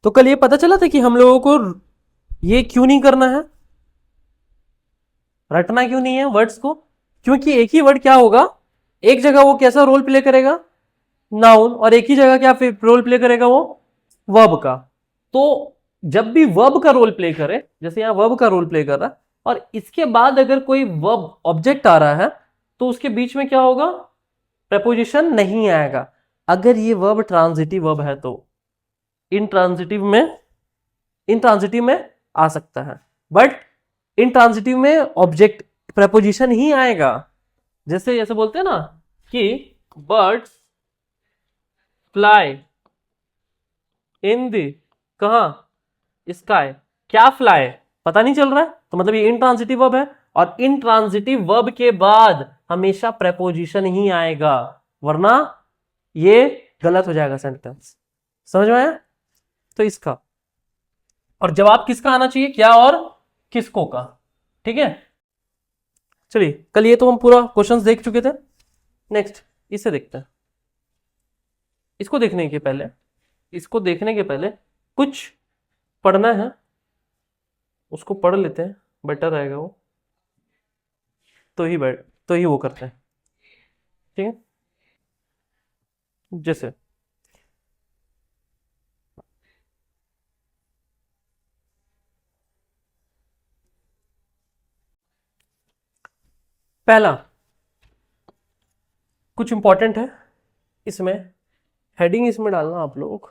तो कल ये पता चला था कि हम लोगों को ये क्यों नहीं करना है, रटना क्यों नहीं है वर्ड्स को, क्योंकि एक ही वर्ड क्या होगा, एक जगह वो कैसा रोल प्ले करेगा, नाउन, और एक ही जगह क्या रोल प्ले करेगा वो वर्ब का। तो जब भी वर्ब का रोल प्ले करे, जैसे यहां वर्ब का रोल प्ले कर रहा है, और इसके बाद अगर कोई वर्ब ऑब्जेक्ट आ रहा है तो उसके बीच में क्या होगा, प्रपोजिशन नहीं आएगा। अगर ये वर्ब ट्रांजिटिव वर्ब है तो इनट्रांजिटिव में आ सकता है, बट इनट्रांजिटिव में ऑब्जेक्ट प्रपोजिशन ही आएगा। जैसे ऐसे बोलते हैं ना कि बर्ड्स फ्लाई इन दी, कहां, स्काई, क्या फ्लाई पता नहीं चल रहा है, तो मतलब ये इनट्रांजिटिव वर्ब है, और इनट्रांजिटिव वर्ब के बाद हमेशा प्रपोजिशन ही आएगा, वरना ये गलत हो जाएगा सेंटेंस। समझ में आया? तो इसका, और जवाब किसका आना चाहिए, क्या और किसको का। ठीक है, चलिए कल ये तो हम पूरा क्वेश्चंस देख चुके थे। नेक्स्ट इसे देखते हैं। इसको देखने के पहले कुछ पढ़ना है, उसको पढ़ लेते हैं, बेटर रहेगा वो, तो ही वो करते हैं। ठीक है, जैसे पहला कुछ इंपॉर्टेंट है, इसमें हेडिंग इसमें डालना आप लोग,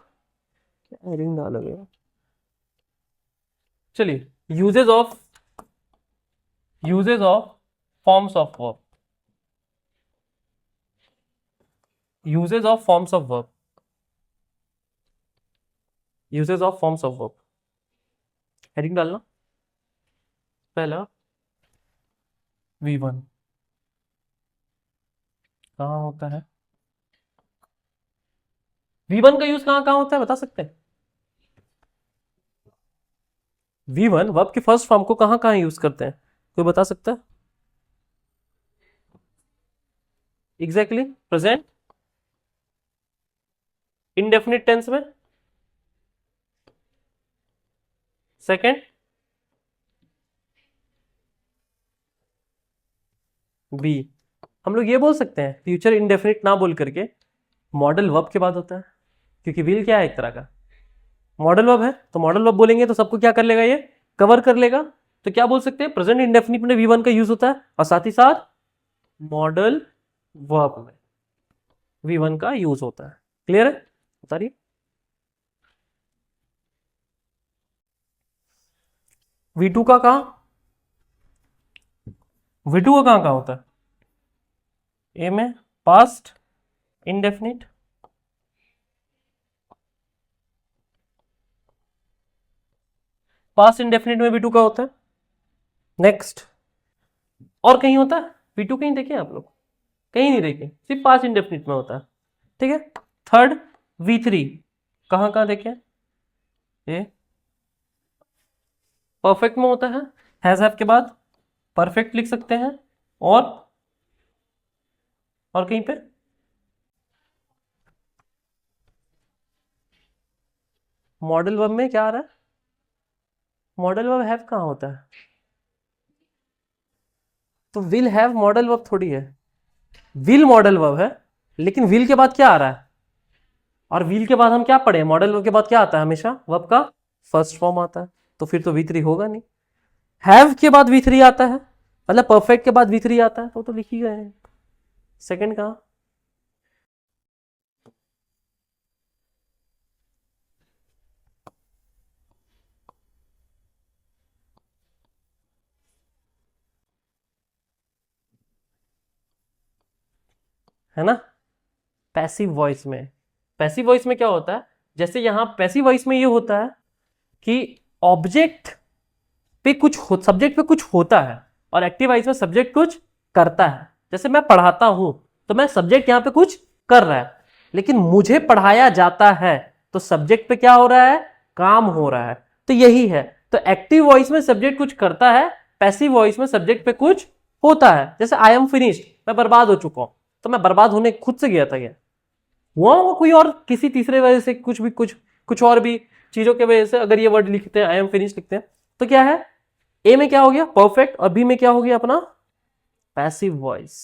क्या हेडिंग डालोगे। चलिए, uses of forms of verb, uses of forms of verb, uses of forms of verb, heading डालना। पहला V1 कहाँ होता है, V1 का यूज कहां कहां होता है बता सकते हैं? V1 वर्ब के फर्स्ट फॉर्म को कहां कहां यूज करते हैं, कोई बता सकता है? एग्जैक्टली प्रेजेंट इंडेफिनिट टेंस में, सेकंड बी, हम लोग ये बोल सकते हैं फ्यूचर इंडेफिनिट ना बोल करके मॉडल वर्ब के बाद होता है, क्योंकि विल क्या है, एक तरह का मॉडल वर्ब है, तो मॉडल वर्ब बोलेंगे तो सबको क्या कर लेगा, ये कवर कर लेगा। तो क्या बोल सकते हैं, प्रेजेंट इंडेफिनिट में V1 का यूज होता है, और साथ ही साथ मॉडल वर्ब में V1 का यूज होता है। क्लियर है, बता रही V2 का कहां, V2 का कहां कहां होता है, ए में पास्ट इंडेफिनिट, पास्ट इंडेफिनिट में V2 का होता है। नेक्स्ट, और कहीं होता है V2, कहीं देखे आप लोग, कहीं नहीं देखे, सिर्फ पास्ट इंडेफिनिट में होता है। ठीक है, थर्ड V3 कहां कहां देखे, ये परफेक्ट में होता है, हैज हैव के बाद परफेक्ट लिख सकते हैं, और कहीं पे मॉडल वर्ब में क्या आ रहा है, मॉडल वर्ब हैव कहां होता है, तो विल हैव मॉडल वर्ब थोड़ी है, विल मॉडल वर्ब है, लेकिन विल के बाद क्या आ रहा है, और विल के बाद हम क्या पढ़े, मॉडल वर्ब के बाद क्या आता है, हमेशा वर्ब का फर्स्ट फॉर्म आता है, तो फिर तो V3 होगा नहीं। हैव के बाद V3 आता है, मतलब परफेक्ट के बाद V3 आता है, तो लिख ही गए हैं। सेकंड कहां, है ना, पैसिव वॉइस में। पैसिव वॉइस में क्या होता है, जैसे यहां पैसिव वॉइस में ये होता है कि ऑब्जेक्ट पे कुछ सब्जेक्ट पे कुछ होता है, और एक्टिव वॉइस में सब्जेक्ट कुछ करता है। जैसे मैं पढ़ाता हूं तो मैं सब्जेक्ट यहां पे कुछ कर रहा है, लेकिन मुझे पढ़ाया जाता है तो सब्जेक्ट पे क्या हो रहा है, काम हो रहा है। तो यही है, तो एक्टिव वॉइस में सब्जेक्ट कुछ करता है, पैसिव वॉइस में सब्जेक्ट पे कुछ होता है। जैसे आई एम फिनिश्ड, मैं बर्बाद हो चुका हूं, तो मैं बर्बाद होने खुद से गया था, क्या हुआ कोई और किसी तीसरे वजह से, कुछ और भी चीजों के वजह से अगर ये वर्ड लिखते हैं आई एम फिनिश लिखते हैं तो क्या है, ए में क्या हो गया परफेक्ट और बी में क्या हो गया अपना पैसिव वॉइस।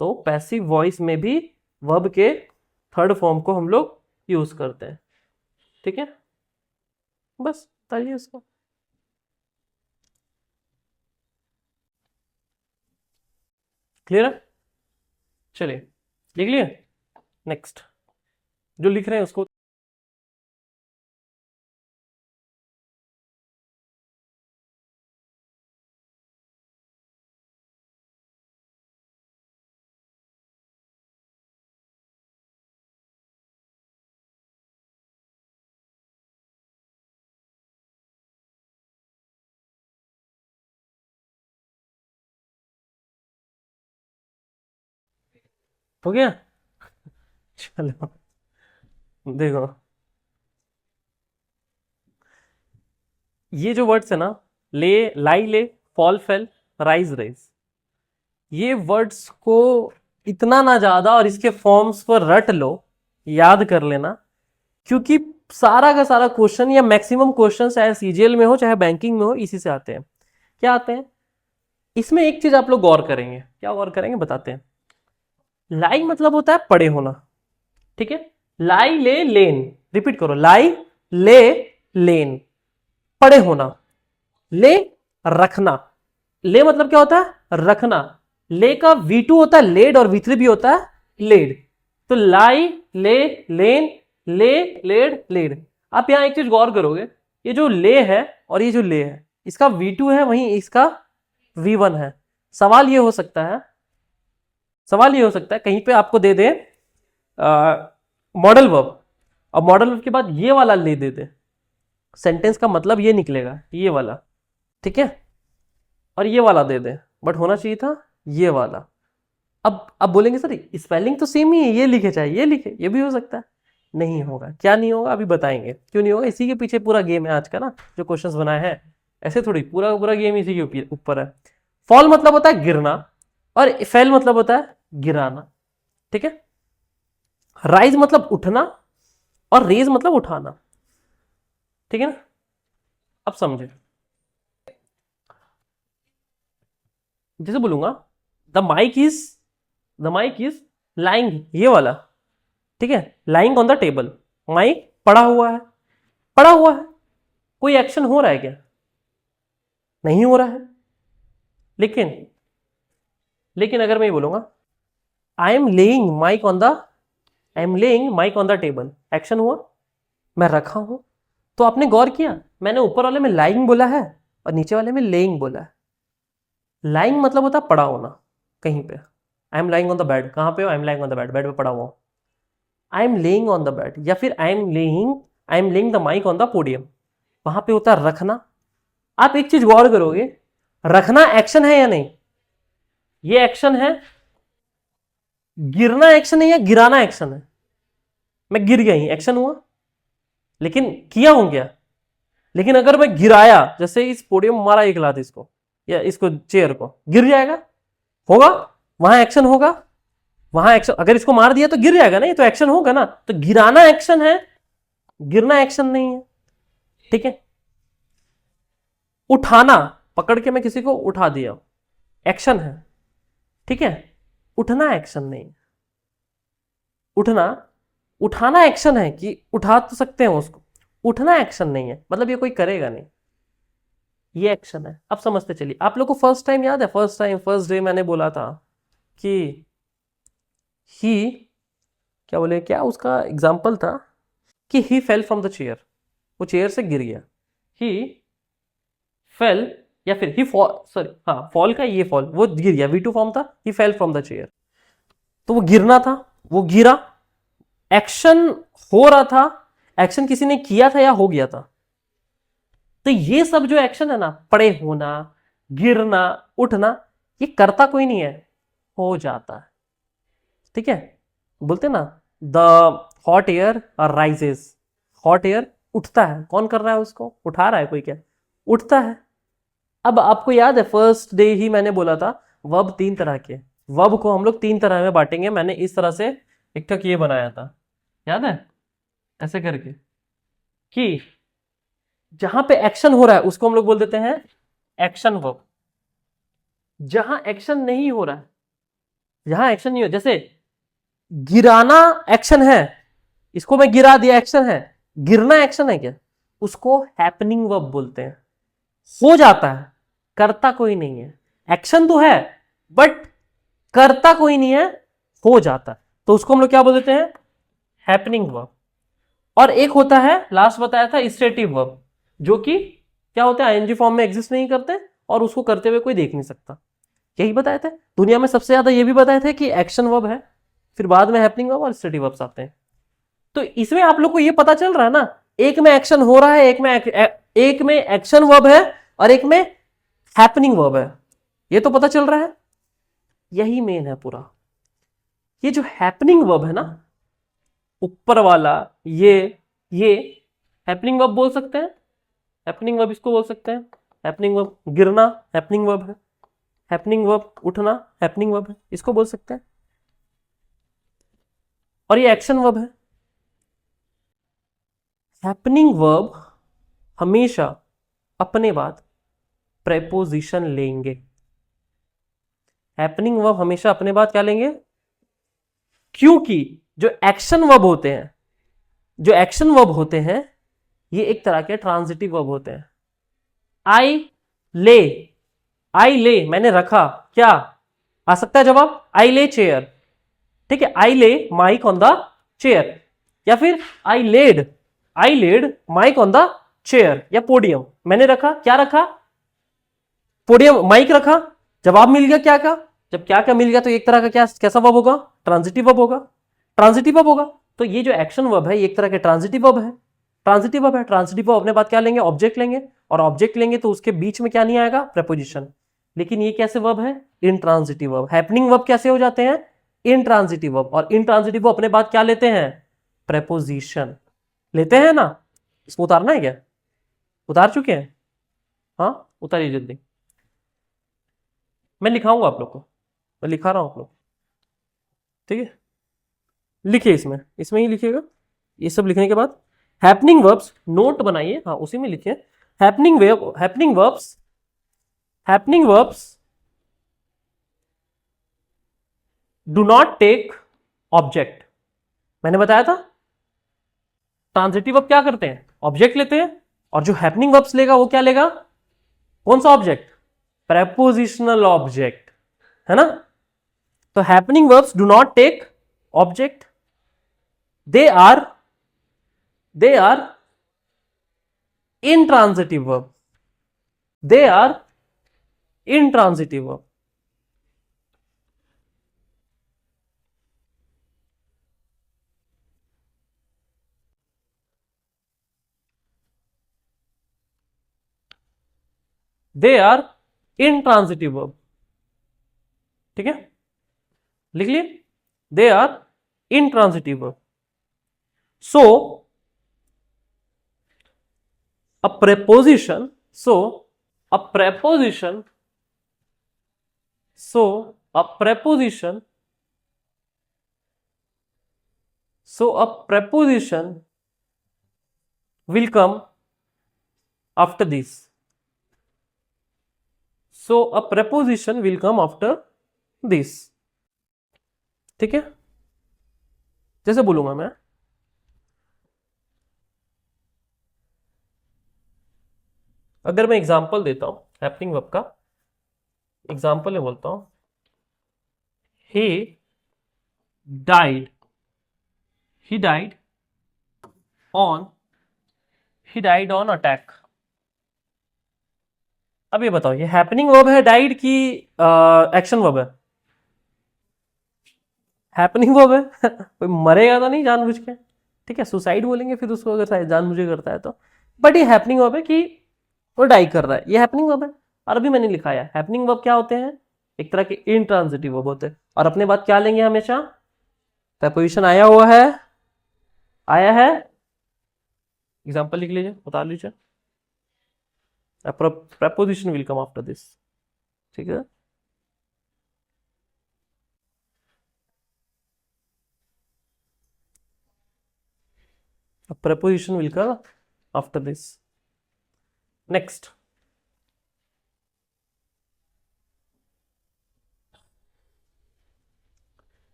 तो पैसिव वॉइस में भी वर्ब के थर्ड फॉर्म को हम लोग यूज करते हैं। ठीक है, बस बताइए इसको। क्लियर है, चलिए लिख लिए। नेक्स्ट जो लिख रहे हैं उसको हो गया। चलो देखो, ये जो वर्ड्स है ना, ले, लाई ले, फॉल फेल, राइज रेज, ये वर्ड्स को इतना ना ज्यादा और इसके फॉर्म्स को रट लो, याद कर लेना, क्योंकि सारा का सारा क्वेश्चन या मैक्सिमम क्वेश्चन चाहे सीजीएल में हो चाहे बैंकिंग में हो इसी से आते हैं। क्या आते हैं इसमें, एक चीज आप लोग गौर करेंगे, क्या गौर करेंगे बताते हैं। लाई मतलब होता है पड़े होना, ठीक है, लाई ले लेन, रिपीट करो, लाई ले लेन, पड़े होना, ले रखना, ले मतलब क्या होता है रखना, ले का V2 होता है लेड और V3 भी होता है लेड, तो लाई ले लेन, ले लेड लेड। आप यहां एक चीज गौर करोगे, ये जो ले है और ये जो ले है इसका V2 है वहीं इसका V1 है। सवाल ये हो सकता है, सवाल ये हो सकता है कहीं पे आपको दे दे मॉडल वर्ब और मॉडल वर्ब के बाद ये वाला ले दे दे, सेंटेंस का मतलब ये निकलेगा ये वाला, ठीक है, और ये वाला दे दे, बट होना चाहिए था ये वाला। अब बोलेंगे सर स्पेलिंग तो सेम ही है, ये लिखे चाहे ये लिखे, ये भी हो सकता है। नहीं होगा, क्या नहीं होगा अभी बताएंगे क्यों नहीं होगा, इसी के पीछे पूरा गेम है आज का ना, जो क्वेश्चंस बनाए हैं ऐसे थोड़ी, पूरा पूरा गेम इसी के ऊपर है। फॉल मतलब होता है गिरना और फेल मतलब होता है गिराना, ठीक है। राइज मतलब उठना और रेज मतलब उठाना, ठीक है ना। अब समझे, जैसे बोलूंगा द माइक इज लाइंग, ये वाला, ठीक है, lying on the table, mic पड़ा हुआ है, पड़ा हुआ है, कोई एक्शन हो रहा है क्या, नहीं हो रहा है। लेकिन लेकिन अगर मैं ये बोलूंगा I am laying mic on the, I am laying mic on the table, action हुआ, मैं रखा हूं। तो आपने गौर किया मैंने ऊपर वाले में लाइंग बोला है और नीचे वाले में लेइंग बोला है। लाइंग मतलब होता है पड़ा होना कहीं पे, I am lying on the bed, कहां पे हो, I am lying on the bed, bed पे पड़ा हुआ, I am laying on the bed, या फिर I am laying the mic on the podium, वहां पे होता है रखना। आप एक चीज गौर करोगे, रखना एक्शन है या नहीं, ये एक्शन है, गिरना एक्शन है या गिराना एक्शन है, मैं गिर गई एक्शन हुआ, लेकिन किया हूं क्या, लेकिन अगर मैं गिराया, जैसे इस पोडियम मारा एक लात इसको या इसको चेयर को, गिर जाएगा, होगा, वहां एक्शन होगा, वहां एक्शन, अगर इसको मार दिया तो गिर जाएगा ना, ये तो एक्शन होगा ना, तो गिराना एक्शन है, गिरना एक्शन नहीं है, ठीक है। उठाना, पकड़ के मैं किसी को उठा दिया, एक्शन है, ठीक है, उठना एक्शन नहीं, उठना, उठाना एक्शन है कि उठा तो सकते हैं उसको, उठना एक्शन नहीं है, मतलब ये कोई करेगा नहीं, ये एक्शन है। अब समझते चलिए, आप लोग को फर्स्ट टाइम याद है, फर्स्ट डे मैंने बोला था कि ही, क्या बोले, क्या उसका एग्जाम्पल था कि ही फेल फ्रॉम द चेयर, वो चेयर से गिर गया, ही फेल, या फिर ही फॉल, सॉरी हाँ फॉल का ये फॉल, वो गिर गया, V2 फॉर्म था, ही फेल फ्रॉम द चेयर, तो वो गिरना था, वो गिरा, एक्शन हो रहा था, एक्शन किसी ने किया था या हो गया था। तो ये सब जो एक्शन है ना, पड़े होना, गिरना, उठना, ये करता कोई नहीं है, हो जाता है, ठीक है। बोलते ना the hot air rises, hot air उठता है, कौन कर रहा है उसको, उठा रहा है कोई क्या, उठता है। अब आपको याद है फर्स्ट डे ही मैंने बोला था वर्ब तीन तरह के, वर्ब को हम लोग तीन तरह में बांटेंगे, मैंने इस तरह से एक तक ये बनाया था, याद है, ऐसे करके कि जहां पे एक्शन हो रहा है उसको हम लोग बोल देते हैं एक्शन वर्ब। जहां एक्शन नहीं हो रहा है, जहां एक्शन नहीं हो, जैसे गिराना एक्शन है, इसको मैं गिरा दिया एक्शन है, गिरना एक्शन है क्या? उसको हैपनिंग वर्ब बोलते हैं। हो जाता है, करता कोई नहीं है, एक्शन तो है बट करता कोई नहीं है, हो जाता है, तो उसको हम लोग क्या बोल देते हैं? Happening verb. और एक होता है, लास्ट बताया था, स्टेटिव वर्ब, जो कि क्या होता है, आईएनजी फॉर्म में एग्जिस्ट नहीं करते और उसको करते हुए कोई देख नहीं सकता। यही बताए थे दुनिया में सबसे ज्यादा, ये भी बताए थे कि एक्शन वर्ब है, फिर बाद में हैपनिंग वर्ब और स्टेटिव वर्ब्स आते हैं। तो इसमें आप लोग को ये पता चल रहा है ना, एक में एक्शन हो रहा है, एक में एक्शन वर्ब है और एक में हैपनिंग वर्ब है, ये तो पता चल रहा है। यही मेन है पूरा। ये जो हैपनिंग वर्ब है ना, ऊपर वाला, ये हैपनिंग वर्ब बोल सकते हैं। हैपनिंग वर्ब इसको बोल सकते हैं। हैपनिंग वर्ब गिरना हैपनिंग वर्ब है, हैपनिंग वर्ब उठना हैपनिंग वर्ब है, इसको बोल सकते हैं। और ये एक्शन वर्ब है। हैपनिंग वर्ब हमेशा अपने बाद प्रेपोजिशन लेंगे। हैपनिंग वर्ब हमेशा अपने बाद क्या लेंगे? क्योंकि जो एक्शन वर्ब होते हैं, जो एक्शन वर्ब होते हैं, ये एक तरह के ट्रांजिटिव वर्ब होते हैं। आई ले, आई ले मैंने रखा, क्या आ सकता है जवाब? आई ले चेयर। ठीक है, आई ले माइक ऑन द चेयर, या फिर I laid mic on the chair या पोडियम, मैंने रखा, क्या रखा? पोडियम, माइक रखा। जवाब मिल गया क्या का? जब क्या क्या मिल गया तो एक तरह का क्या, कैसा वर्ब होगा? ट्रांजिटिव वर्ब होगा। ट्रांजिटिव वर्ब होगा, तो ये जो एक्शन वर्ब है ये एक तरह के ट्रांजिटिव वर्ब है। ट्रांजिटिव वर्ब है, ट्रांजिटिव वर्ब अपने बाद क्या लेंगे? ऑब्जेक्ट लेंगे, और ऑब्जेक्ट लेंगे तो उसके बीच में क्या नहीं आएगा? प्रेपोजिशन। लेकिन ये कैसे वर्ब है? Intransitive verb. हैपनिंग वर्ब कैसे हो जाते हैं? Intransitive verb. और इनट्रांजिटिव वर्ब अपने बाद क्या लेते हैं? प्रेपोजिशन लेते हैं ना। इसको उतारना है क्या? उतार चुके हैं? हाँ, उतारिए जल्दी, मैं लिखाऊंगा आप लोग को, मैं लिखा रहा हूं आप लोग, ठीक है? लिखिए, इसमें इसमें ही लिखिएगा। ये सब लिखने के बाद हैपनिंग वर्ब्स नोट बनाइए, हाँ उसी में लिखिए। Happening verbs, happening verbs do not take object. मैंने बताया था ट्रांजिटिव वर्ब क्या करते हैं? ऑब्जेक्ट लेते हैं, और जो हैपनिंग वर्ब्स लेगा वो क्या लेगा? कौन सा ऑब्जेक्ट? प्रेपोजिशनल ऑब्जेक्ट, है ना? तो happening verbs do not take object, they are intransitive verb, they are intransitive verb। They are intransitive verb, ठीक है, लिख लिए। They are intransitive verb। so a preposition so a preposition so a preposition so a preposition will come after this। so a preposition will come after this, ठीक है? जैसे बोलूंगा मैं, अगर मैं एग्जांपल देता हूं हैपनिंग वर्ब का, एग्जांपल में बोलता हूं he died, he died on he died on attack। अब ये बताओ, ये हैपनिंग वर्ब है डाइड की एक्शन वर्ब है? हैपनिंग वर्ब है। कोई मरेगा तो नहीं जानबूझ के, ठीक है? सुसाइड बोलेंगे फिर उसको, अगर जानबूझ के करता है तो। बट ये हैपनिंग वर्ब है कि वो डाई कर रहा है, ये हैपनिंग वर्ब है। और अभी मैंने लिखाया हैपनिंग वर्ब क्या होते हैं? एक तरह के इनट्रांजिटिव वर्ब होते हैं, और अपने बाद क्या लेंगे हमेशा? प्रेपोजिशन आया हुआ है, आया है, एग्जांपल लिख लीजिए, बता लीजिए। preposition will come after this, ठीक है? A preposition will come after this। Next,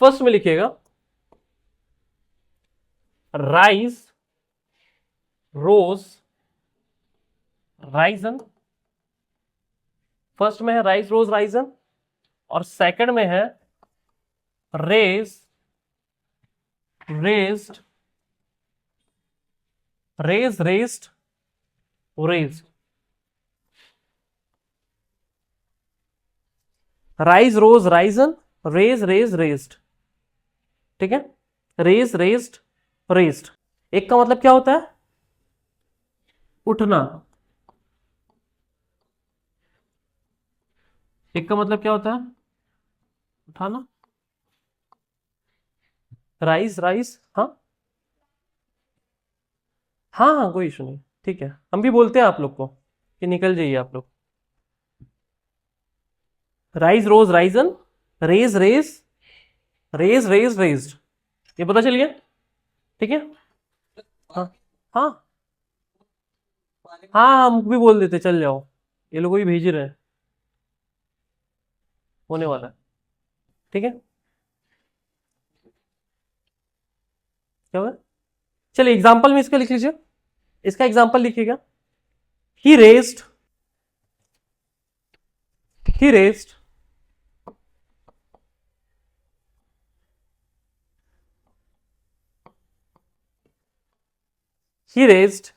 first में लिखिएगा राइज, रोज, राइजन। फर्स्ट में है राइज, रोज, राइजन, और सेकंड में है raise, raised, raise, raised, raised. Rise, rose, risen, raise, raise, raised. ठीक है, रेज, रेज्ड, रेज्ड। एक का मतलब क्या होता है? उठना। एक का मतलब क्या होता है? उठाना। राइज, राइज, हाँ हाँ हाँ, कोई इशू नहीं, ठीक है, हम भी बोलते हैं आप लोग को कि निकल जाइए आप लोग। Rise, rose, risen, raise, raise, raise, raise, raised. ये पता चल गया? ठीक है, हाँ हाँ हाँ, हम भी बोल देते चल जाओ, ये लोग भी भेज रहे हैं, होने वाला है। ठीक है, क्या हुआ? चलिए एग्जाम्पल में इसका लिख लीजिए, इसका एग्जाम्पल लिखिएगा। ही raised, he raised he raised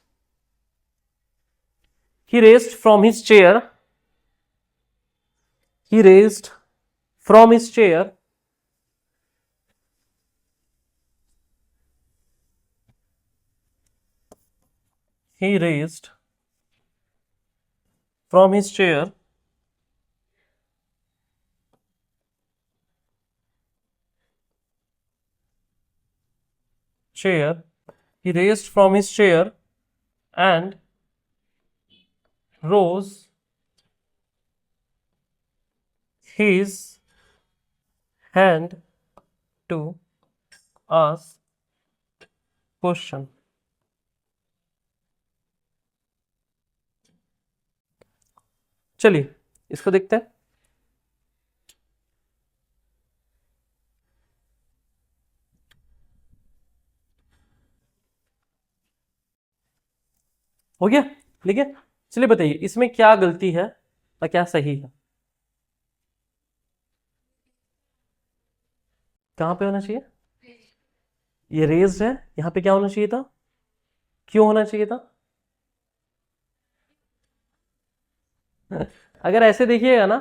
he raised from his chair, he raised from his chair he raised from his chair he raised from his chair and rose his hand to ask question। चलिए इसको देखते हैं। हो गया, लिखिए। चलिए बताइए इसमें क्या गलती है और क्या सही है? कहां पे होना चाहिए? ये रेज्ड है, यहां पे क्या होना चाहिए था? क्यों होना चाहिए था? अगर ऐसे देखिएगा ना,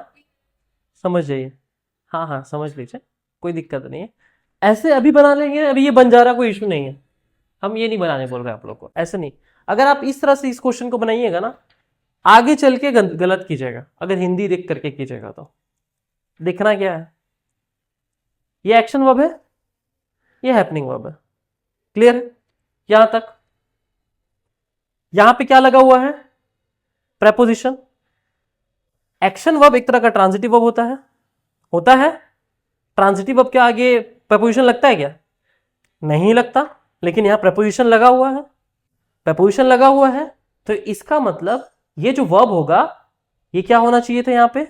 समझ जाइए। हाँ हाँ, समझ लीजिए, कोई दिक्कत नहीं है। ऐसे अभी बना लेंगे, अभी ये बन जा रहा, कोई इशू नहीं है। हम ये नहीं बनाने बोल रहे आप लोग को, ऐसे नहीं। अगर आप इस तरह से इस क्वेश्चन को बनाइएगा ना, आगे चल के गलत कीजिएगा। अगर हिंदी देख करके कीजिएगा तो देखना क्या है, ये एक्शन वर्ब है, ये हैपनिंग वर्ब है। क्लियर है यहां तक? यहां पे क्या लगा हुआ है? प्रेपोजिशन। एक्शन वर्ब एक तरह का ट्रांजिटिव वर्ब होता है, होता है। ट्रांजिटिव वर्ब के आगे प्रेपोजिशन लगता है क्या? नहीं लगता, लेकिन यहां प्रेपोजिशन लगा हुआ है। प्रेपोजिशन लगा हुआ है तो इसका मतलब ये जो वर्ब होगा, ये क्या होना चाहिए था? यहां पे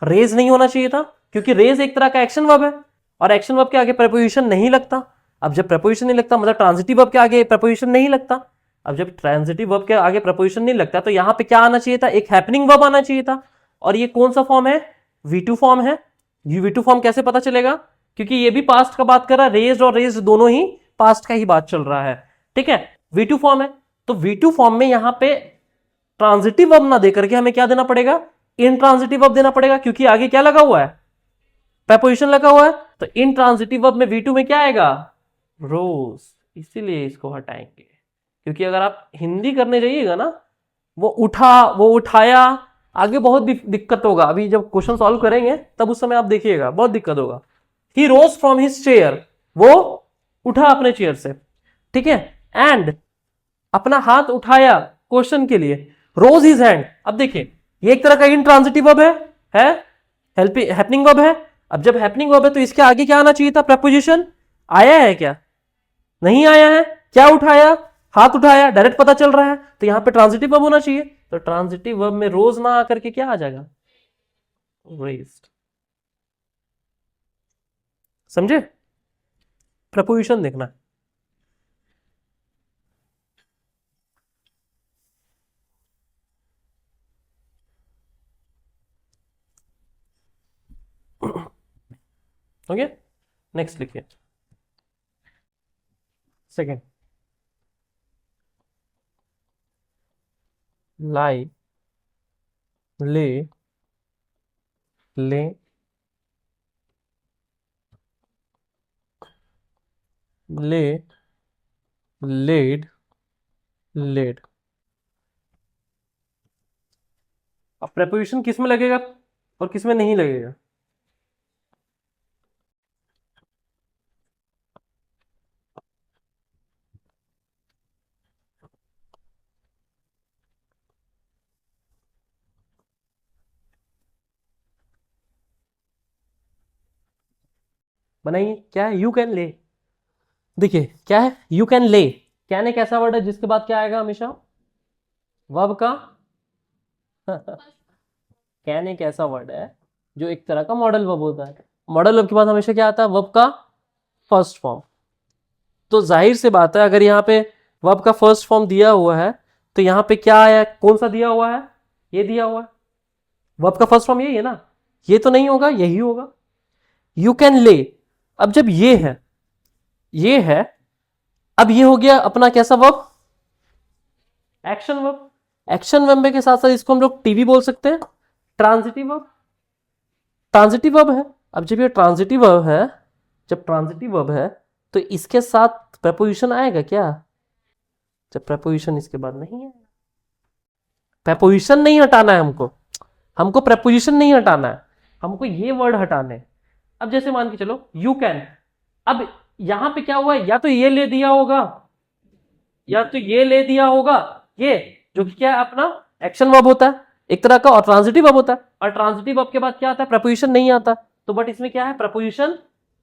रेज नहीं होना चाहिए था, क्योंकि रेज एक तरह का एक्शन वर्ब है और एक्शन वर्ब के आगे प्रेपोजिशन नहीं लगता। अब जब प्रेपोजिशन नहीं लगता मतलब ट्रांजिटिव वर्ब के आगे प्रेपोजिशन नहीं लगता। अब जब ट्रांजिटिव वर्ब के आगे प्रेपोजिशन नहीं लगता तो यहां पे क्या आना चाहिए था? एक हैपनिंग वर्ब आना चाहिए था। और ये कौन सा फॉर्म है? V2 फॉर्म है। ये V2 फॉर्म कैसे पता चलेगा? क्योंकि ये भी पास्ट का बात कर रहा है, रेज्ड और रेज्ड दोनों ही पास्ट का ही बात चल रहा है। ठीक है, V2 फॉर्म है, तो V2 फॉर्म में यहां पे ट्रांजिटिव वर्ब ना देकर के हमें क्या देना पड़ेगा? इनट्रांजिटिव वर्ब देना पड़ेगा, क्योंकि आगे क्या लगा हुआ है? प्रेपोजिशन लगा हुआ है। तो इनट्रांजिटिव वर्ब में V2 में क्या आएगा? रोज। इसीलिए इसको हटाएंगे, क्योंकि अगर आप हिंदी करने जाइएगा ना, वो उठा, वो उठाया, आगे बहुत दिक्कत होगा। अभी जब क्वेश्चन सॉल्व करेंगे तब उस समय आप देखिएगा, बहुत दिक्कत होगा। ही रोज फ्रॉम हिज चेयर, वो उठा अपने चेयर से। ठीक है, एंड अपना हाथ उठाया क्वेश्चन के लिए, रोज हिज हैंड। अब देखिए ये एक तरह का इनट्रांजिटिव वर्ब है हैपनिंग वर्ब है। अब जब हैपनिंग वर्ब है तो इसके आगे क्या आना चाहिए था? प्रेपोजिशन। आया है क्या? नहीं आया है। क्या उठाया? हाथ उठाया, डायरेक्ट पता चल रहा है, तो यहां पे ट्रांजिटिव वर्ब होना चाहिए। तो ट्रांजिटिव वर्ब में रोज ना आकर के क्या आ जाएगा, रेज्ड। समझे? प्रपोजिशन देखना। ओके, नेक्स्ट लिखिए। सेकेंड, लाई, ले, ले, ले, लेड, लेड। अब प्रेपोजिशन किस में लगेगा और किस में नहीं लगेगा? बनाइए, क्या है? यू कैन ले। देखिए क्या है, यू कैन ले। कैन एक ऐसा वर्ड है जिसके बाद क्या आएगा हमेशा, वर्ब का कैन एक ऐसा वर्ड है जो एक तरह का मॉडल वर्ब होता है। मॉडल वर्ब के बाद हमेशा क्या आता है, वर्ब का फर्स्ट फॉर्म। तो जाहिर से बात है, अगर यहाँ पे वर्ब का फर्स्ट फॉर्म दिया हुआ है तो यहाँ पे क्या आया, कौन सा दिया हुआ है, ये दिया हुआ है। वर्ब का फर्स्ट फॉर्म यही है ना, ये तो नहीं होगा, यही होगा। यू कैन ले। अब जब ये है, अब ये हो गया अपना कैसा verb, action verb. Action verb के साथ साथ इसको हम लोग टीवी बोल सकते हैं, ट्रांजिटिव वर्ब। ट्रांजिटिव वर्ब है। अब जब ये ट्रांजिटिव वर्ब है, जब ट्रांजिटिव वर्ब है तो इसके साथ प्रपोजिशन आएगा क्या? जब प्रपोजिशन इसके बाद नहीं है, प्रपोजिशन नहीं हटाना है हमको, हमको प्रपोजिशन नहीं हटाना है, हमको ये वर्ड हटाने हैं। अब जैसे मान के चलो यू कैन, अब यहां पे क्या हुआ है, या तो ये ले दिया होगा, या तो ये ले दिया होगा, ये जो कि क्या है अपना एक्शन वर्ब होता है एक तरह का, और ट्रांजिटिव वर्ब होता है। और ट्रांजिटिव वर्ब के बाद क्या आता है, प्रपोजिशन नहीं आता। तो बट इसमें क्या है, प्रपोजिशन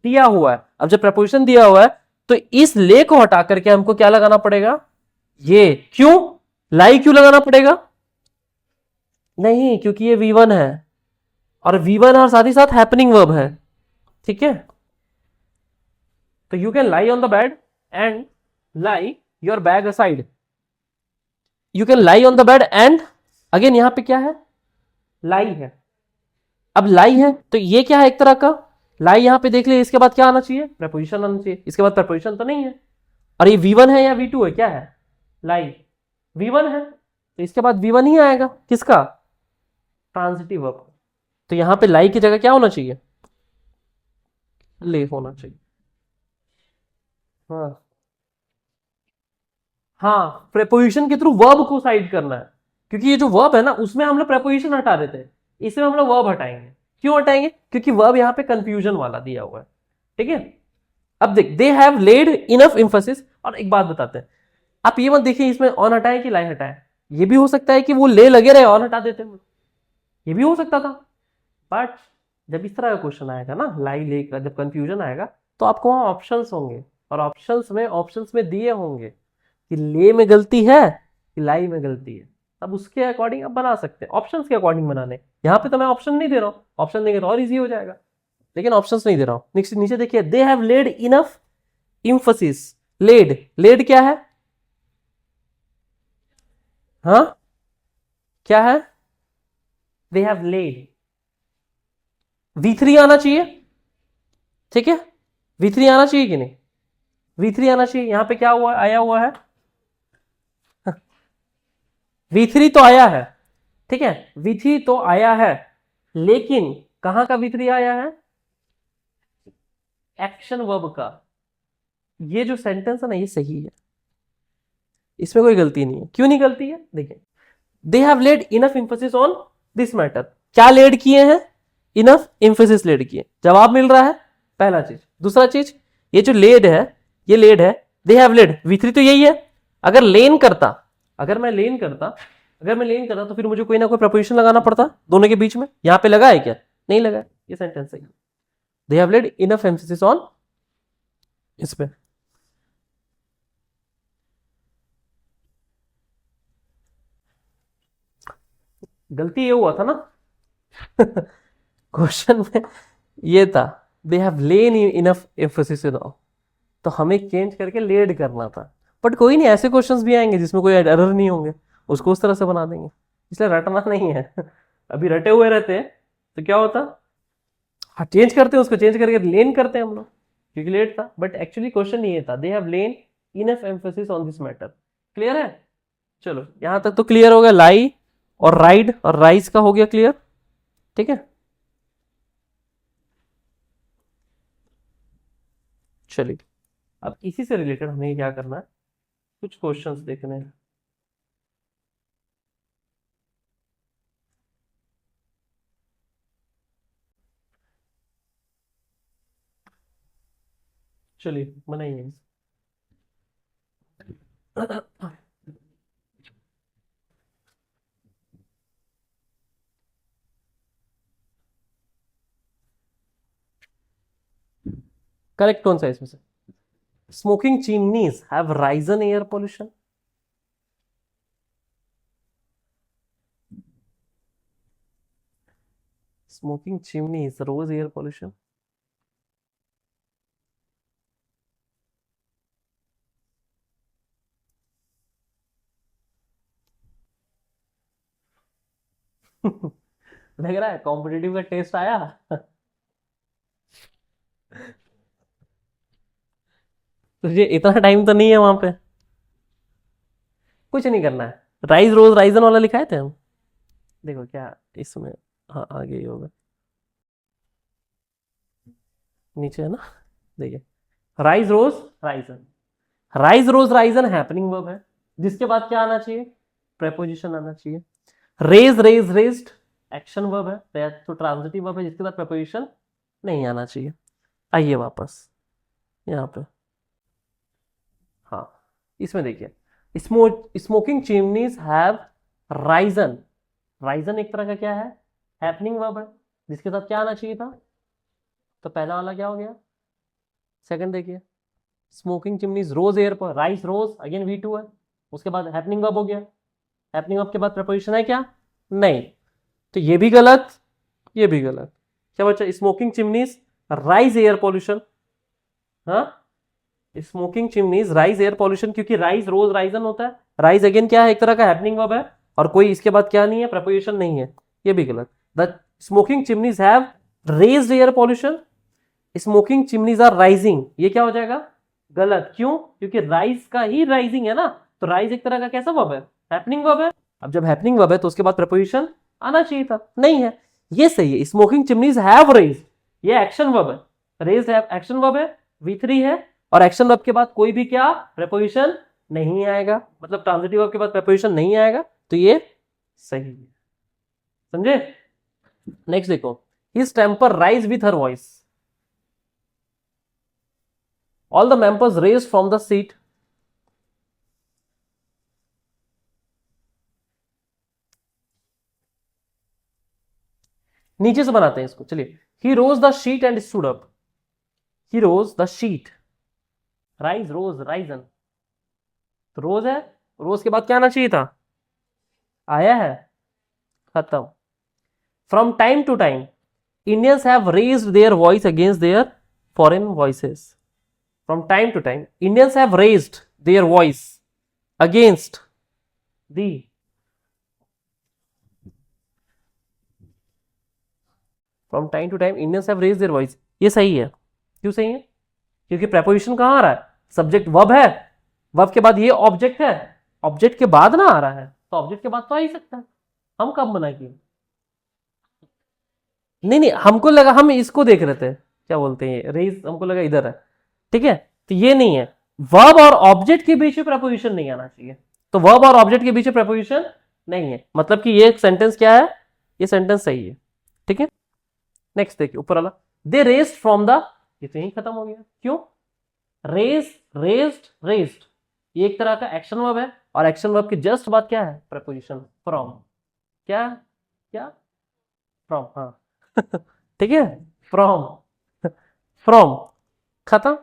दिया हुआ है। अब जब प्रपोजिशन दिया हुआ है तो इस ले को हटा करके हमको क्या लगाना पड़ेगा, ये। क्यों लाई क्यों लगाना पड़ेगा? नहीं, क्योंकि ये V1 है, और V1 और साथ ही साथ हैपनिंग वर्ब है। ठीक है, तो you can lie on the bed and lie your bag aside. You can lie on the bed and, again यहां पे क्या है, लाई है। अब लाई है तो ये क्या है, एक तरह का लाई। यहां पे देख लिया, इसके बाद क्या आना चाहिए, प्रपोजिशन आना चाहिए। इसके बाद प्रपोजिशन तो नहीं है, और ये V1 है या V2 है, क्या है, लाई। V1 है तो इसके बाद V1 ही आएगा, किसका, ट्रांजिटिव वर्ब। तो यहां पे लाई की जगह क्या होना चाहिए, ले होना चाहिए। हाँ, हाँ, प्रेपोजिशन के थ्रू वर्ब को साइड करना है, क्योंकि ये जो वर्ब है ना उसमें हम लोग प्रेपोजिशन हटा देते हैं, इसमें हम लोग वर्ब हटाएंगे। क्यों हटाएंगे, क्योंकि वर्ब यहाँ पे कंफ्यूजन वाला दिया हुआ है। ठीक है, अब देख, दे हैव लेड इनफ इंफोसिस। और एक बात बताते हैं, आप ये मत देखिए इसमें ऑन हटाए कि लाई हटाए, ये भी हो सकता है कि वो ले लगे रहे ऑन हटा देते हैं, ये भी हो सकता था। बट जब इस तरह का क्वेश्चन आएगा ना, लाई ले का जब कंफ्यूजन आएगा, तो आपको वहां ऑप्शंस होंगे, और ऑप्शंस में दिए होंगे कि ले में गलती है कि लाई में गलती है। अब उसके अकॉर्डिंग आप बना सकते हैं, ऑप्शंस के अकॉर्डिंग बनाने। यहाँ पे तो मैं ऑप्शन नहीं दे रहा हूँ, ऑप्शन देंगे तो और इजी हो जाएगा, लेकिन ऑप्शंस नहीं दे रहा हूँ। नेक्स्ट नीचे देखिए, they have led enough Infosys. Led, led क्या है, हाँ क्या है, दे हैव लेड। V3 आना चाहिए, ठीक है, V3 आना चाहिए कि नहीं, V3 आना चाहिए। यहां पे क्या हुआ, आया हुआ है V3 तो आया है, ठीक है, V3 तो आया है, लेकिन कहां का V3 आया है, एक्शन वर्ब का। ये जो सेंटेंस है ना, ये सही है, इसमें कोई गलती नहीं है। क्यों नहीं गलती है, देखिए, they have led enough Infosys on this matter. क्या लेड किए हैं, इनफ इंफोसिस लेड किए, जवाब मिल रहा है, पहला चीज। दूसरा चीज, ये जो लेड है, ये लेड है, दे हैव लेड, V3 तो यही है। अगर लेन करता, अगर मैं लेन करता तो फिर मुझे कोई ना कोई प्रपोजिशन लगाना पड़ता दोनों के बीच में। यहां पे लगा है क्या, नहीं लगा है, ये सेंटेंस सही। दे have led enough emphasis on, इस पे। गलती ये हुआ था ना क्वेश्चन में ये था, दे have lane enough emphasis on, तो हमें चेंज करके लेड करना था। बट कोई नहीं, ऐसे क्वेश्चंस भी आएंगे जिसमें कोई एरर नहीं होंगे, उसको उस तरह से बना देंगे, इसलिए रटना नहीं है अभी रटे हुए रहते हैं तो क्या होता, हाँ चेंज करते हैं, उसको चेंज करके लेन करते हैं हम लोग, क्योंकि लेट था। बट एक्चुअली क्वेश्चन ये था, दे have lane enough emphasis on this matter. Clear है? चलो यहां तक तो क्लियर हो गया, लाई और राइड और राइज का हो गया क्लियर। ठीक है, चलिए अब इसी से रिलेटेड हमें क्या करना है, कुछ क्वेश्चंस देखने हैं। चलिए बनाइए करेक्ट कौन सा है इसमें से? Smoking chimneys have risen air pollution. Smoking chimneys rose air pollution. लग रहा है कॉम्पिटिटिव का टेस्ट आया तुझे इतना टाइम तो नहीं है वहां पे, कुछ नहीं करना है। राइज रोज राइजन वाला लिखाए थे हम, देखो क्या इसमें, हाँ आगे ही होगा, नीचे है ना, देखिए rise rose risen, rise rose risen happening verb है, जिसके बाद क्या आना चाहिए, प्रेपोजिशन आना चाहिए। Raise raise raised action verb है, तो ट्रांजिटिव वर्ब है जिसके साथ प्रेपोजिशन नहीं आना चाहिए। आइए वापस यहाँ पे, हाँ इसमें देखिए, smoking chimneys have Ryzen, Ryzen एक तरह का क्या है, हैपनिंग वर्ब है, जिसके साथ क्या आना चाहिए था, तो पहला वाला क्या हो गया, सेकंड देखिए, स्मोकिंग चिमनीज रोज एयर पर, राइस रोज अगेन V2 है, उसके बाद हैपनिंग वर्ब हो गया, हैपनिंग वर्ब के बाद प्रपोजिशन है क्या, नहीं, तो ये भी गलत, ये भी गलत। क्या बच्चा, smoking chimneys rise air pollution, हाँ smoking chimneys rise air pollution, क्योंकि राइज रोज राइजन होता है, राइज अगेन क्या है, एक तरह का हैपनिंग वर्ब है, और कोई इसके बाद क्या नहीं है, प्रपोजिशन नहीं है, ये भी गलत। The smoking chimneys have raised air pollution, smoking chimneys are rising, ये क्या हो जाएगा, गलत। क्यों? क्योंकि राइज का ही राइजिंग है ना, तो राइज एक तरह का कैसा वर्ब है, हैपनिंग वर्ब है। अब जब हैपनिंग वर्ब है तो उसके बाद प्रपोजिशन आना चाहिए था, नहीं है, ये सही है। स्मोकिंग चिमनीज हैव रेज्ड, ये एक्शन वर्ब है, रेज्ड एक्शन वर्ब है, V3 है, और एक्शन वर्ब के बाद कोई भी क्या प्रपोजिशन नहीं आएगा, मतलब ट्रांजिटिव वर्ब के बाद प्रपोजिशन नहीं आएगा, तो ये सही है, समझे। नेक्स्ट देखो, his temper rise with her voice, all the members raised from the seat, नीचे से बनाते हैं इसको, चलिए। he rose the sheet and stood up, he rose the sheet, rise rose Ryzen, तो रोज है, रोज के बाद क्या आना चाहिए था, आया है, खत्म। from time to time Indians have raised their voice against their foreign voices, from time to time Indians have raised their voice against the, from time to time Indians have raised their voice, ये सही है। क्यों सही है? क्योंकि preposition कहां आ रहा है, सब्जेक्ट वर्ब है, वर्ब के बाद ये ऑब्जेक्ट है, ऑब्जेक्ट के बाद ना आ रहा है, तो ऑब्जेक्ट के बाद तो आ ही सकता है, हम कब मना किए, नहीं नहीं हमको लगा, हम इसको देख रहे थे, क्या बोलते हैं रेज, हमको लगा इधर है, ठीक है, तो ये नहीं है, वर्ब और ऑब्जेक्ट के बीच में प्रपोजिशन नहीं आना चाहिए, तो वर्ब और ऑब्जेक्ट के बीच में प्रपोजिशन नहीं है, मतलब कि ये सेंटेंस क्या है, ये सेंटेंस सही है, ठीक है। नेक्स्ट देखिए ऊपर वाला, दे रेस्ड फ्रॉम द, ये तो यही खत्म हो गया, क्यों, रेस रेस्ड रेस्ड, ये एक तरह का एक्शन वर्ब है, और एक्शन वर्ब के जस्ट बाद क्या है, प्रपोजिशन फ्रॉम, क्या क्या फ्रॉम, हाँ ठीक है, फ्रॉम, फ्रॉम, खत्म।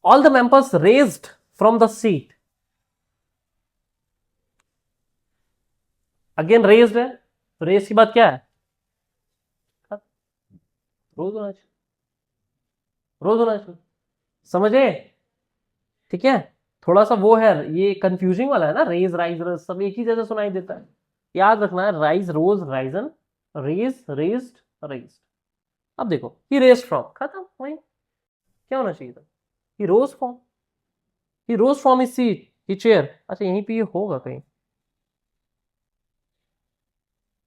All the members raised from the seat, again raised है, तो रेज की बात क्या है, रोज होना चाहिए, रोज होना चाहिए, समझे, ठीक है। थोड़ा सा वो है, ये कंफ्यूजिंग वाला है ना, रेज राइज सब एक ही जैसा सुनाई देता है। याद रखना है, rise rose risen, raise raised raised. अब देखो, ही रेज्ड फ्रॉम, खत्म वही, क्या होना चाहिए था, he rose from, he rose from his seat, he chair. अच्छा यहीं पे ये होगा कहीं,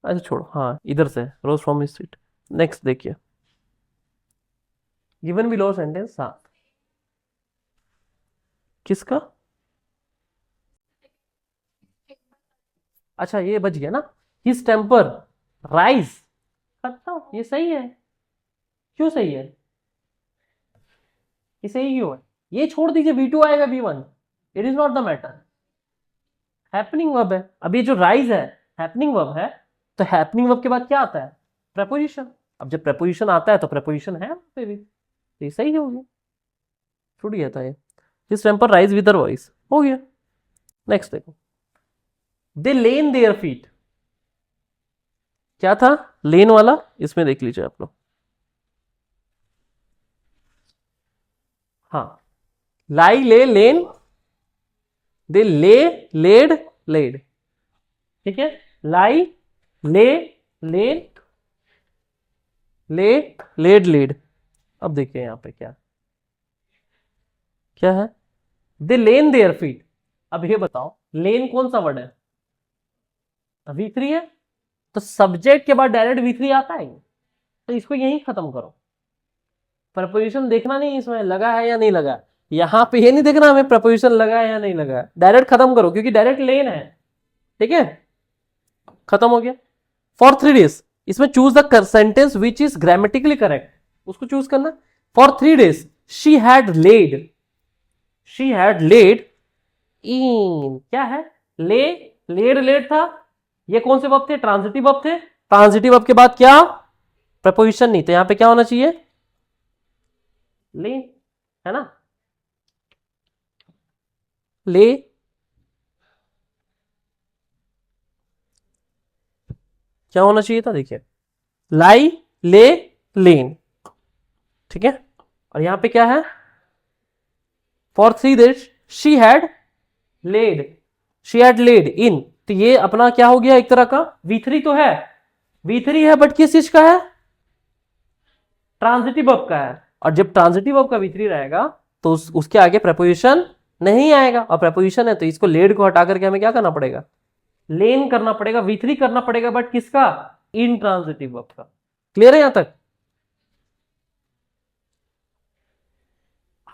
अच्छा छोड़ो, हाँ इधर से रोज फ्रॉम हिज सीट। नेक्स्ट देखिए, गिवन बिलो सेंटेंस, हाँ किसका, अच्छा ये बच गया ना, हिज टेम्पर राइज, खत्म, ये सही है। क्यों सही है, ये सही क्यों है, ये छोड़ दीजिए, V2 आएगा V1, it is not the matter, happening verb है। अब ये जो राइज है हैपनिंग वर्ब है, तो हैपनिंग वर्ब के बाद क्या आता है, प्रेपोजिशन। अब जब प्रेपोजिशन आता है तो प्रेपोजिशन है वहां पे भी, तो ये सही हो गया, छूट गया था ये, his temper rise with voice, हो गया। नेक्स्ट देखो, दे लेन देयर फीट, क्या था लेन वाला, इसमें देख लीजिए आप लोग, हाँ लाई ले लेन, दे ले लेड लेड, ठीक है, लाई ले लेन ले लेड लेड। अब देखिए यहां पे क्या क्या है, दे लेन देयर फीट। अब ये बताओ लेन कौन सा वर्ड है, V3 है, तो सब्जेक्ट के बाद डायरेक्ट V3 आता है, तो इसको यहीं खत्म करो, प्रपोजिशन देखना नहीं इसमें लगा है या नहीं लगा, यहां पे ये नहीं देखना हमें प्रपोजिशन लगा है या नहीं लगा, डायरेक्ट खत्म करो, क्योंकि डायरेक्ट लेन है, ठीक है, खत्म हो गया। फॉर 3 days, इसमें choose the sentence which is grammatically correct, उसको चूज करना। For 3 days she had laid, she had laid in, क्या है, ले लेड लेड था, ये कौन से वर्ब थे, ट्रांजिटिव वर्ब थे, ट्रांजिटिव वर्ब के बाद क्या, प्रपोजिशन नहीं, तो यहां पे क्या होना चाहिए, ले, है ना, ले, क्या होना चाहिए था, देखिए लाई ले लेन, ठीक है, और यहां पे क्या है, for 3 days she had laid, she had laid in, तो ये अपना क्या हो गया एक तरह का V3 तो है, V3 है बट किस चीज का है, ट्रांजिटिव वर्ब का है, और जब ट्रांजिटिव वर्ब का V3 रहेगा तो उसके आगे प्रपोजिशन नहीं आएगा, और प्रपोजिशन है तो इसको लेड को हटा करके हमें क्या करना पड़ेगा, लेन करना पड़ेगा, V3 करना पड़ेगा, बट किसका, इन ट्रांजिटिव वर्ब का। क्लियर है यहां तक,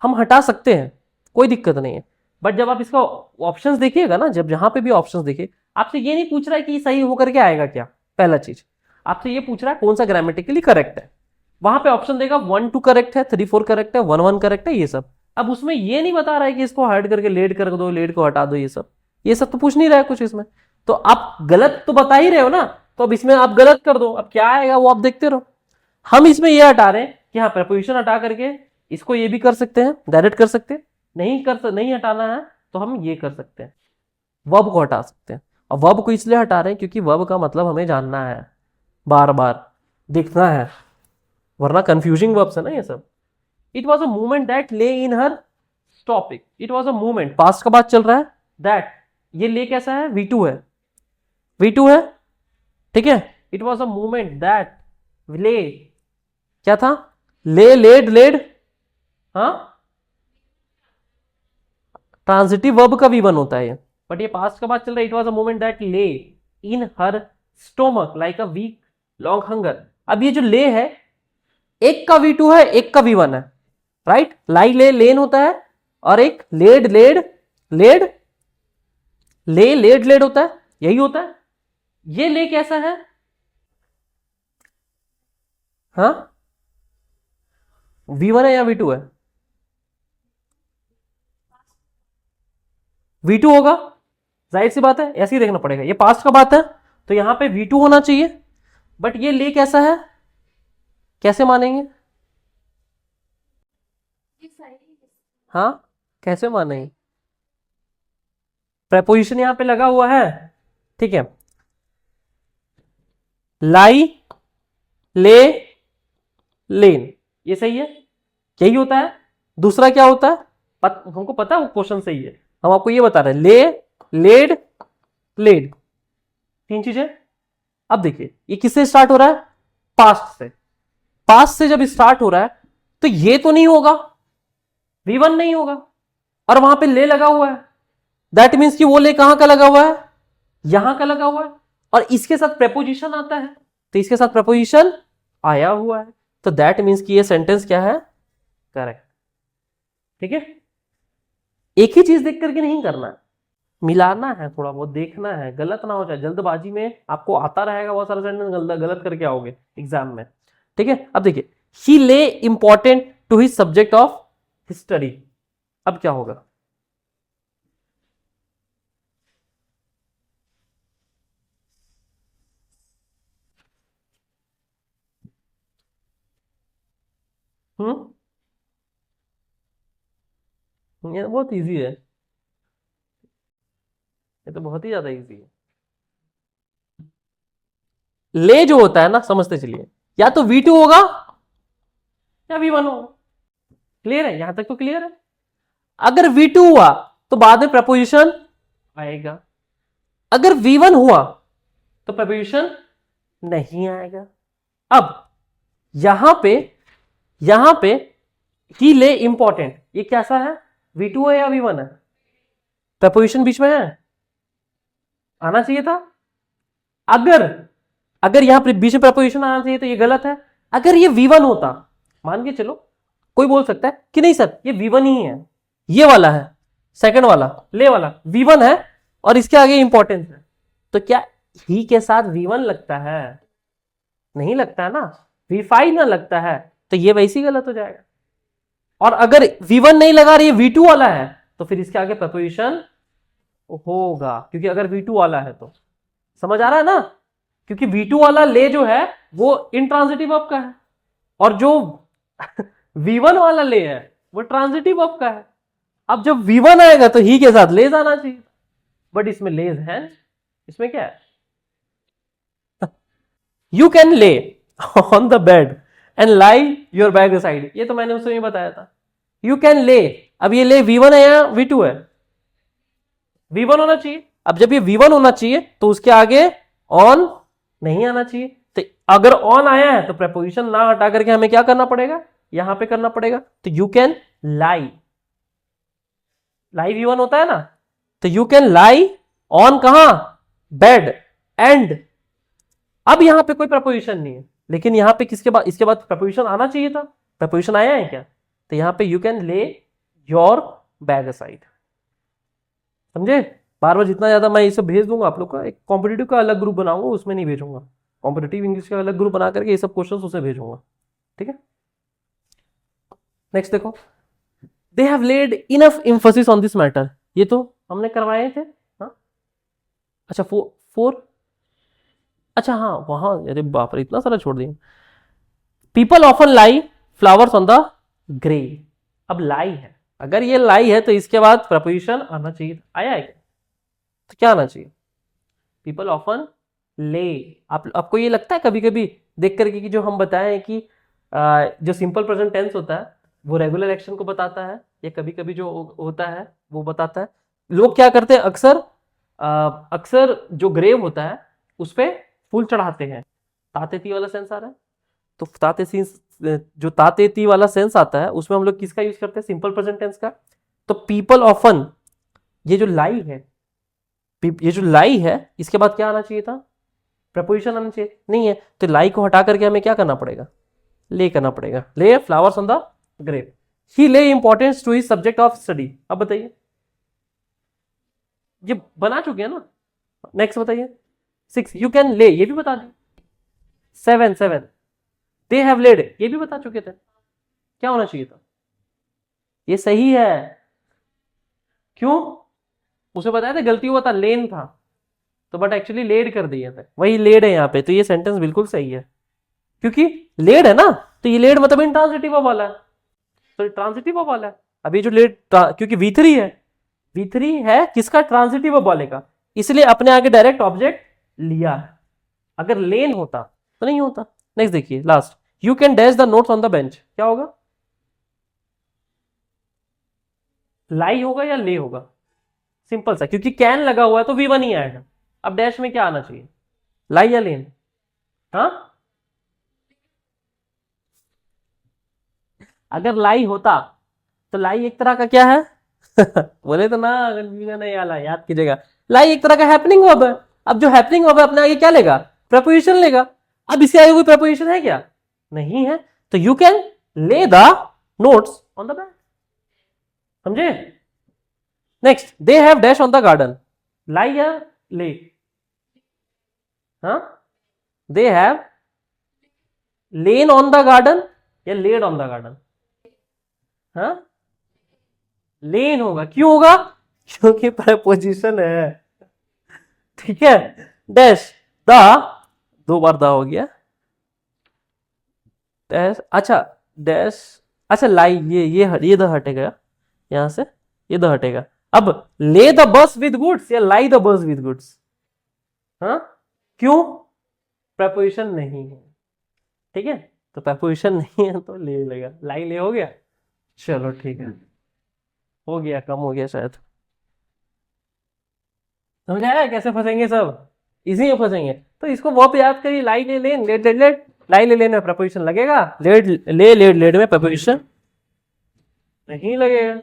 हम हटा सकते हैं, कोई दिक्कत नहीं है, बट जब आप इसका ऑप्शंस देखिएगा ना, जब जहां पे भी ऑप्शंस देखिए, आपसे ये नहीं पूछ रहा है कि सही होकर के आएगा क्या, पहला चीज आपसे ये पूछ रहा है कौन सा ग्रामेटिकली करेक्ट है, वहां पे ऑप्शन देगा 1 2 करेक्ट है, 3 4 करेक्ट है, 1 1 करेक्ट है, ये सब। अब उसमें ये नहीं बता रहा है कि इसको हाइड करके लेड कर दो, लेड को हटा दो, ये सब तो पूछ नहीं रहा है कुछ इसमें, तो आप गलत तो बता ही रहे हो ना, तो अब इसमें आप गलत कर दो, अब क्या आएगा वो आप देखते रहो। हम इसमें ये हटा रहे हैं कि हाँ प्रपोजिशन हटा करके इसको ये भी कर सकते हैं, डायरेक्ट कर सकते हैं, नहीं हटाना है तो हम ये कर सकते हैं, वर्ब को हटा सकते हैं। और वर्ब को इसलिए हटा रहे हैं क्योंकि वर्ब का मतलब हमें जानना है, बार बार दिखना है, वरना कंफ्यूजिंग वर्ब्स है ना ये सब। It was a movement that lay in her topic, it was a movement, past का बात चल रहा है, दैट, ये ले कैसा है, V2 है, V2 है, ठीक है, it was a movement that, ले क्या था, ले लेड लेड, हाँ ट्रांजिटिव वर्ब का V1 होता है ये, बट ये पास्ट का बात चल रहा है, it was a moment that lay in her stomach like a week long hunger. अब ये जो ले है, एक का V2 है, एक का V1 है, राइट, लाई ले लेन होता है, और एक लेड लेड लेड, ले लेड लेड होता है, यही होता है। ये ले कैसा है, हाँ V1 है या V2 है, V2 होगा, जाहिर सी बात है, ऐसे ही देखना पड़ेगा, ये पास्ट का बात है तो यहां पे V2 होना चाहिए, बट ये ले कैसा है, कैसे मानेंगे, हाँ कैसे मानेंगे, प्रपोजिशन यहां पे लगा हुआ है, ठीक है, लाई, ले, लेन, ये सही है, यही होता है। दूसरा क्या होता है, हमको पता है वो क्वेश्चन सही है, हम आपको ये बता रहे हैं, ले, लेड, लेड, 3 चीजें। अब देखिए ये किससे स्टार्ट हो रहा है, पास्ट से। पास्ट से जब स्टार्ट हो रहा है तो ये तो नहीं होगा, V1 नहीं होगा, और वहां पे ले लगा हुआ है, दैट मीन्स कि वो ले कहां का लगा हुआ है, यहां का लगा हुआ है, और इसके साथ प्रेपोजिशन आता है, तो इसके साथ प्रेपोजिशन आया हुआ है, तो दैट मीन्स कि ये सेंटेंस क्या है, करेक्ट। ठीक है, एक ही चीज देख करके नहीं करना है, मिलाना है, थोड़ा बहुत देखना है, गलत ना हो जाए। जल्दबाजी में आपको आता रहेगा बहुत सारा सेंटेंस, गलत करके आओगे एग्जाम में। ठीक है, अब देखिए, he lay important to his subject of study, अब क्या होगा, ये बहुत इजी है, ये तो बहुत ही ज्यादा इजी है। ले जो होता है ना, समझते चलिए, या तो V2 होगा या V1 होगा, क्लियर है, यहां तक तो क्लियर है। अगर V2 हुआ तो बाद में प्रपोजिशन आएगा, अगर V1 हुआ तो प्रपोजिशन नहीं आएगा। अब यहां पे ही ले इंपॉर्टेंट, ये कैसा है, V2 है या V1 है, प्रपोजिशन बीच में है, आना चाहिए था। अगर अगर यहां पर बीच में प्रपोजिशन आना चाहिए तो ये गलत है। अगर ये V1 होता, मान के चलो, कोई बोल सकता है कि नहीं सर ये V1 ही है, ये वाला है, सेकंड वाला ले वाला V1 है और इसके आगे इंपॉर्टेंस है, तो क्या ही के साथ V1 लगता है, नहीं लगता है ना, V5 ना लगता है, तो ये वैसे ही गलत हो जाएगा। और अगर V1 नहीं लगा रही है, V2 वाला है, तो फिर इसके आगे प्रपोजिशन होगा, क्योंकि अगर V2 वाला है तो, समझ आ रहा है ना, क्योंकि V2 वाला ले जो है वो इंट्रांजिटिव वर्ब का है, और जो V1 वाला ले है वो ट्रांजिटिव वर्ब का है। अब जब V1 आएगा तो ही के साथ लेज आना चाहिए, बट इसमें लेज है, इसमें क्या है, यू कैन ले on the bed and lie your bag side, ये तो मैंने उसमें बताया था, यू कैन ले। अब ये ले V1 है या V2 है, V1 होना चाहिए। अब जब ये V1 होना चाहिए तो उसके आगे ऑन नहीं आना चाहिए, तो अगर ऑन आया है तो प्रेपोजिशन ना हटा करके हमें क्या करना पड़ेगा, यहां पे करना पड़ेगा, तो you can lie, lie V1 होता है ना, तो यू कैन लाई ऑन कहां, बेड, एंड। अब यहां पे कोई प्रपोजिशन नहीं है, लेकिन यहां पे किसके बाद, इसके बाद प्रपोजिशन आना चाहिए था, प्रपोजिशन आया है क्या, तो यहां पे यू कैन ले योर बैग असाइड, समझे। बार बार जितना ज्यादा मैं इसे भेज दूंगा आप लोग का, एक कॉम्पिटिटिव का अलग ग्रुप बनाऊंगा, उसमें नहीं भेजूंगा, कॉम्पिटिटिव इंग्लिश का अलग ग्रुप बना करके ये सब क्वेश्चन उसे भेजूंगा, ठीक है। नेक्स्ट देखो, दे have led enough emphasis on this matter, ये तो हमने करवाए थे, हाँ अच्छा, फोर, अच्छा हाँ वहां, अरे बाप रे इतना सारा छोड़ दिया। People often lie flowers on the grave, अब लाई है, अगर ये लाई है तो इसके बाद प्रपोजिशन आना चाहिए, आया है क्या, तो क्या आना चाहिए, पीपल ऑफन ले। आपको ये लगता है कभी कभी देख करके कि जो हम बताए कि जो सिंपल प्रेजेंट टेंस होता है वो रेगुलर एक्शन को बताता है, या कभी कभी जो होता है वो बताता है, लोग क्या करते हैं अक्सर, अक्सर जो ग्रेव होता है उस पर फूल चढ़ाते हैं, तातेती वाला सेंस आ रहा है, तो जो तातेती वाला सेंस आता है उसमें हम लोग किसका यूज करते हैं, सिंपल प्रेजेंट टेंस का। तो पीपल ऑफन, ये जो लाई है, ये जो लाई है इसके बाद क्या आना चाहिए था, प्रपोजिशन आना चाहिए, नहीं है, तो लाई को हटा करके हमें क्या करना पड़ेगा, ले करना पड़ेगा, lay flowers on the grave, he lay importance to his subject of study. अब बताइए, ये बना चुके हैं ना, नेक्स्ट बताइए, 6 यू कैन ले, ये भी बता दें, 7 दे हैव लेड, ये भी बता चुके थे, क्या होना चाहिए था, ये सही है, क्यों, उसे बताया था, गलती हुआ था, लेन था, तो बट एक्चुअली लेड कर दिया था, वही लेड है यहाँ पे, तो ये सेंटेंस बिल्कुल सही है, क्योंकि लेड है ना, तो ये लेड मतलब इंट्रांजिटिव वाला है, तो ट्रांजिटिव वाला है। अभी जो लेड, क्योंकि V3 है, V3 है किसका, ट्रांजिटिव वाले का, इसलिए अपने आगे डायरेक्ट ऑब्जेक्ट लिया है। अगर लेन होता तो नहीं होता। नेक्स्ट देखिए last, you can dash the notes on the bench, क्या होगा? लाई होगा या ले होगा? सिंपल सा, क्योंकि कैन लगा हुआ है तो V1 ही आएगा। अब डैश में क्या आना चाहिए, लाई या लेन? हाँ, अगर लाई होता तो लाई एक तरह का क्या है बोले तो ना, कंफ्यूजन नहीं आला, याद कीजिएगा। लाई एक तरह का हैपनिंग वर्ब है। अब जो हैपनिंग वर्ब है अपने आगे क्या लेगा, प्रपोजिशन लेगा। अब इसके आगे कोई प्रपोजिशन है क्या, नहीं है, तो you can lay the notes on the bench, समझे? Next, they have dash on the garden, lie या ले? हाँ, they have lain on the garden या लेड ऑन द गार्डन? हाँ, लेन होगा, क्यों होगा, क्योंकि प्रपोजिशन है, ठीक है। डैश द, दो बार द हो गया, डैश, अच्छा डैश, अच्छा लाई, ये द हटेगा यहां से, ये द हटेगा। अब ले द बस विद गुड्स या लाई द बस विद गुड्स? हाँ, क्यों, प्रपोजिशन नहीं है, ठीक है, तो प्रपोजिशन नहीं है तो ले लेगा, लाई ले हो गया। चलो ठीक है, हो गया, कम हो गया शायद। समझ आया कैसे फंसेंगे सब, इसी में फंसेंगे। तो इसको वर्ब याद करिए, लाई ले लेन, लेड लेड लेड, लाई ले लेन में प्रपोजिशन लगेगा, लेड ले लेड लेड में प्रपोजिशन नहीं लगेगा।